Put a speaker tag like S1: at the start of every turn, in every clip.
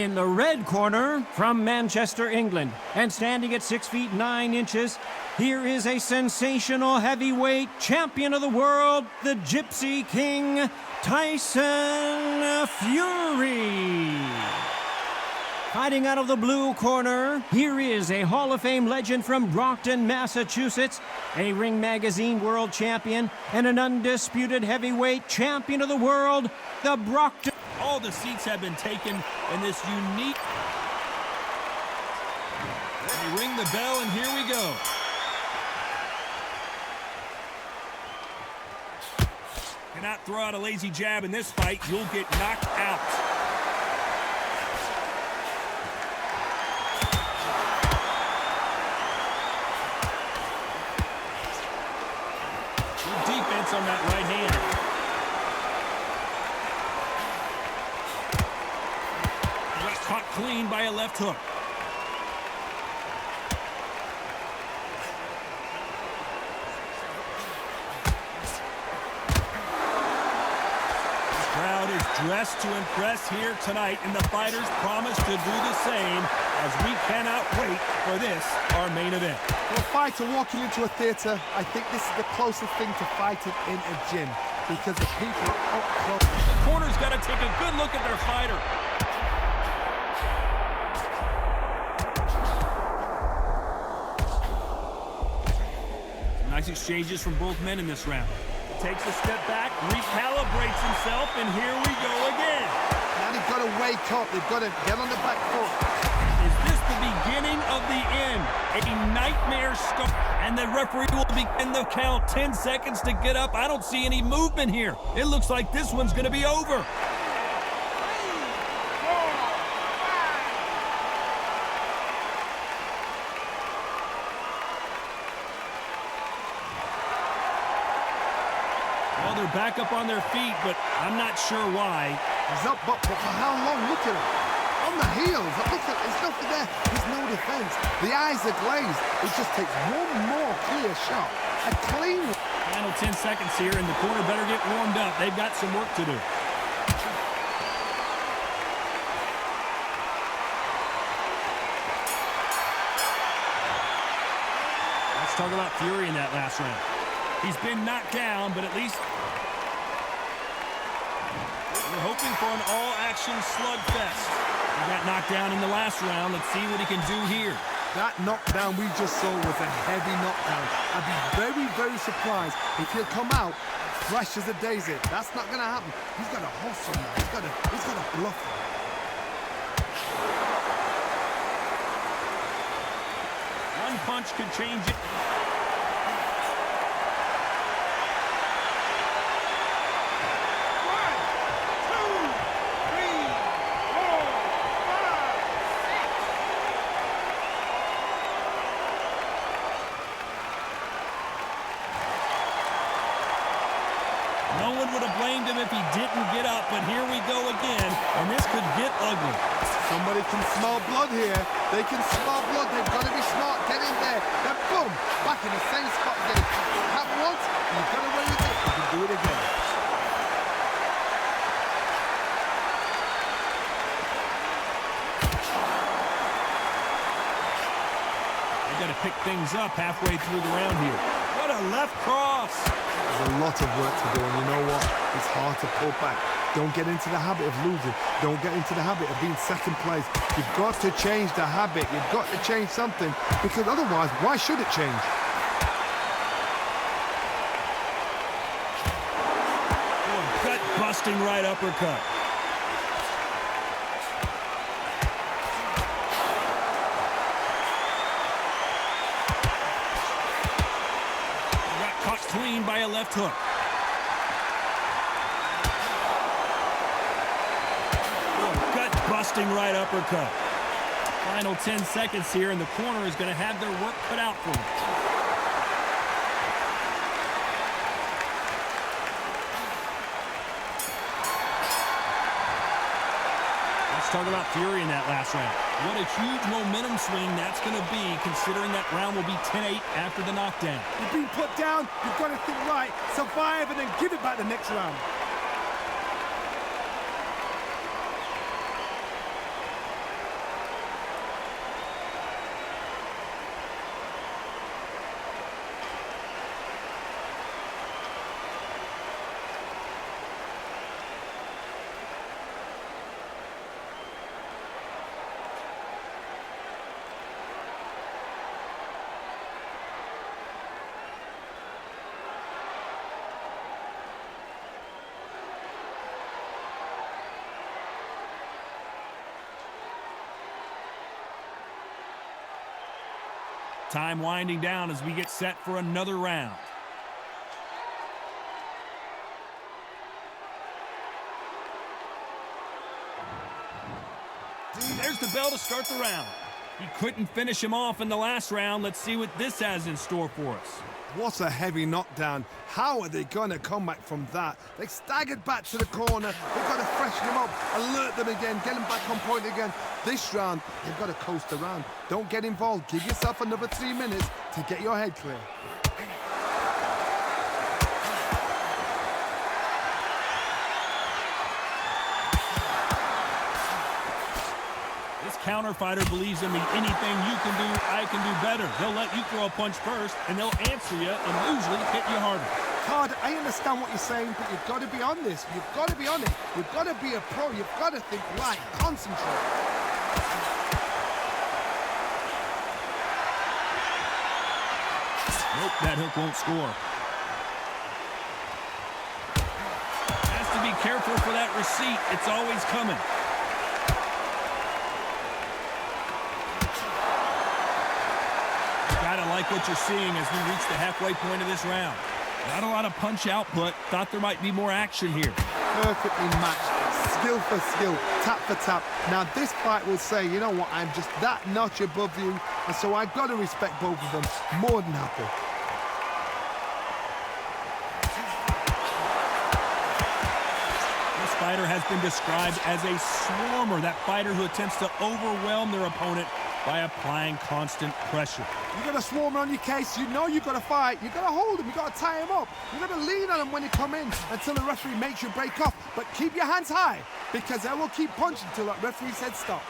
S1: In the red corner, from Manchester, England, and standing at 6 feet 9 inches, here is a sensational heavyweight champion of the world, the Gypsy King, Tyson Fury. Fighting out of the blue corner, here is a Hall of Fame legend from Brockton, Massachusetts, a Ring Magazine world champion, and an undisputed heavyweight champion of the world, the Brockton.
S2: All the seats have been taken in this unique... They ring the bell, and here we go. Cannot throw out a lazy jab in this fight. You'll get knocked out. Good defense on that right hand. Caught clean by a left hook. The crowd is dressed to impress here tonight, and the fighters promise to do the same as we cannot wait for this, our main event.
S3: For a fighter walking into a theater, I think this is the closest thing to fighting in a gym because the people up close.
S2: The corner's got to take a good look at their fighter. Nice exchanges from both men in this round. Takes a step back, recalibrates himself, and here we go again.
S3: Now they've got to wake up. They've got to get on the back foot.
S2: Is this the beginning of the end? A nightmare start, and the referee will begin the count. 10 seconds to get up. I don't see any movement here. It looks like this one's going to be over. Well, they're back up on their feet, but I'm not sure why.
S3: He's up, but for how long? Look at him. On the heels. Look at, there's nothing there. There's no defense. The eyes are glazed. It just takes one more clear shot. A clean one.
S2: Final 10 seconds here, and the corner better get warmed up. They've got some work to do. Let's talk about Fury in that last round. He's been knocked down, but at least we're hoping for an all-action slugfest. He got knocked down in the last round. Let's see what he can do here.
S3: That knockdown we just saw was a heavy knockdown. I'd be very, very surprised if he'll come out fresh as a daisy. That's not going to happen. He's got to hustle now. He's got to bluff him.
S2: One punch could change it. No one would have blamed him if he didn't get up, but here we go again, and this could get ugly.
S3: Somebody can smell blood here. They can smell blood. They've got to be smart. Get in there. Then boom, back in the same spot again. You have once, you've got to win with it. You can do it again.
S2: They got to pick things up halfway through the round here. What a left cross.
S3: There's a lot of work to do, and you know what? It's hard to pull back. Don't get into the habit of losing. Don't get into the habit of being second place. You've got to change the habit. You've got to change something, because otherwise, why should it change?
S2: Oh, gut-busting right uppercut. Caught clean by a left hook. Oh, gut-busting right uppercut. Final 10 seconds here, and the corner is going to have their work cut out for them. Let's talk about Fury in that last round. What a huge momentum swing that's going to be, considering that round will be 10-8 after the knockdown.
S3: You've been put down, you've got to think right, survive, and then give it back the next round.
S2: Time winding down as we get set for another round. There's the bell to start the round. He couldn't finish him off in the last round. Let's see what this has in store for us.
S3: What a heavy knockdown. How are they going to come back from that? They staggered back to the corner. They've got to freshen them up, alert them again, get them back on point again. This round, they've got to coast around. Don't get involved. Give yourself another 3 minutes to get your head clear.
S2: Counter fighter believes in me. Anything you can do, I can do better. They'll let you throw a punch first, and they'll answer you and usually hit you harder.
S3: Todd, I understand what you're saying, but you've got to be on this. You've got to be on it. You've got to be a pro. You've got to think right. Concentrate.
S2: Nope, that hook won't score. Has to be careful for that receipt. It's always coming. Gotta like what you're seeing as we reach the halfway point of this round. Not a lot of punch output. Thought there might be more action here.
S3: Perfectly matched. Skill for skill. Tap for tap. Now this fight will say, you know what, I'm just that notch above you. And so I've got to respect both of them. More than happy.
S2: This fighter has been described as a swarmer. That fighter who attempts to overwhelm their opponent by applying constant pressure.
S3: You got a swarm on your case, you know you got to fight, you got to hold him, you got to tie him up, you got to lean on him when you come in until the referee makes you break off. But keep your hands high, because they will keep punching until that referee said stop.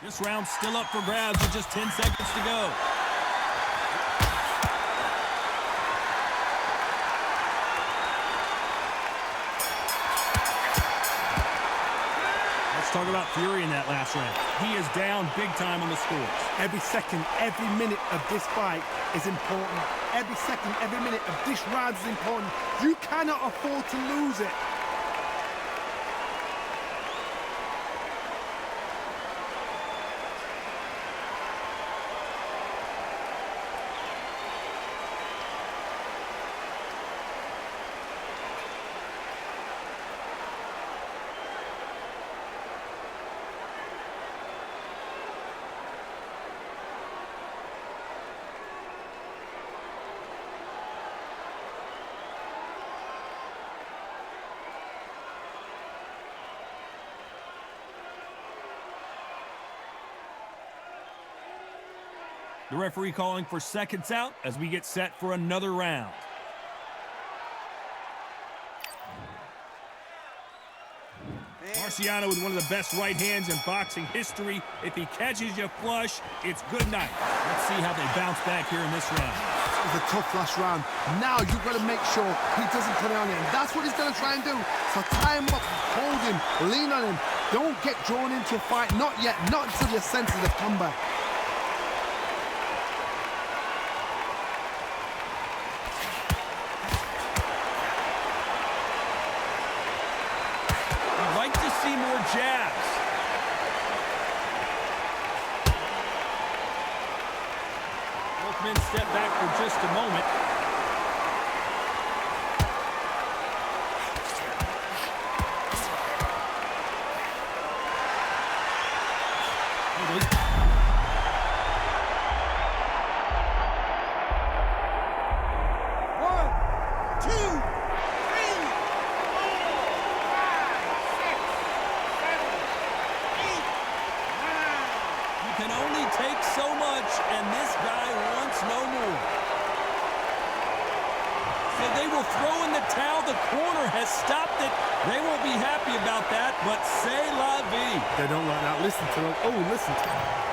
S2: This round's still up for grabs with just 10 seconds to go. Let's talk about Fury in that last round. He is down big time on the scores.
S3: Every second, every minute of this fight is important. Every second, every minute of this round is important. You cannot afford to lose it.
S2: The referee calling for seconds out as we get set for another round. Marciano with one of the best right hands in boxing history. If he catches you flush, it's good night. Let's see how they bounce back here in this round.
S3: It was a tough last round. Now you've got to make sure he doesn't put it on you. And that's what he's going to try and do. So tie him up, hold him, lean on him. Don't get drawn into a fight. Not yet. Not until your senses have come back.
S2: More jabs. Both men step back for just a moment. Can only take so much, and this guy wants no more. So they will throw in the towel. The corner has stopped it. They won't be happy about that, but c'est la vie.
S3: They don't like that. Listen to them. Oh, listen to them.